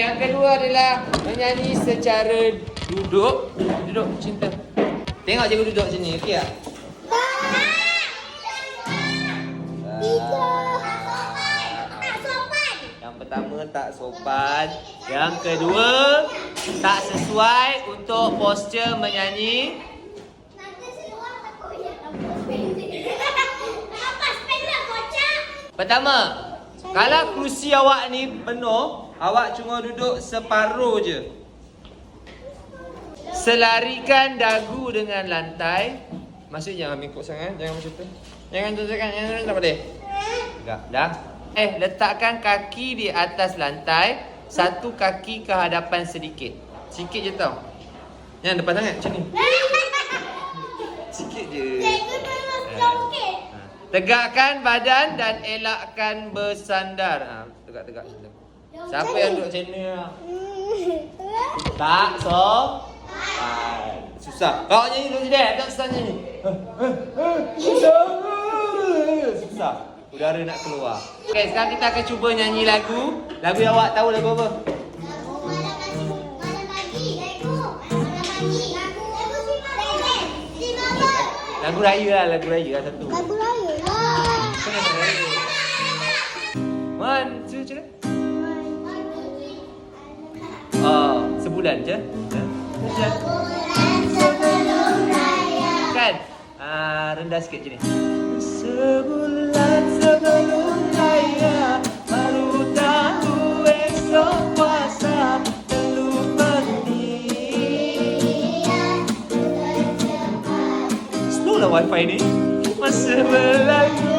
Yang kedua adalah menyanyi secara duduk. Duduk cinta. Tengok cikgu duduk sini, okey tak? Yang pertama tak sopan. Yang kedua tak sesuai untuk postur menyanyi. Pertama, kalau kerusi awak ni penuh, awak cuma duduk separuh je. Selarikan dagu dengan lantai. Maksudnya jangan mengikut sangat, jangan macam tu. Jangan tunjukkan, jangan tak boleh. Enggak, dah. Letakkan kaki di atas lantai, satu kaki ke hadapan sedikit. Sikit je tau. Jangan depan sangat macam ni. Sikit je. Tegakkan badan dan elakkan bersandar. Tegak-tegak macam tu. Siapa yang duduk macam ni? Tak, susah. Kau nyanyi dulu je, tak susah nyanyi. Susah. Udara nak keluar. Okay, sekarang kita akan cuba nyanyi lagu. Lagu yang awak tahu lagu apa? Lagu raya lah satu. Lagu raya lah. One, two, three. Sebulan je. Kan? Rendah sikit je ni. Sebulan sebelum raya, baru tahu esok puasa perlu pernihan. Slow lah wifi ni. Masa berlalu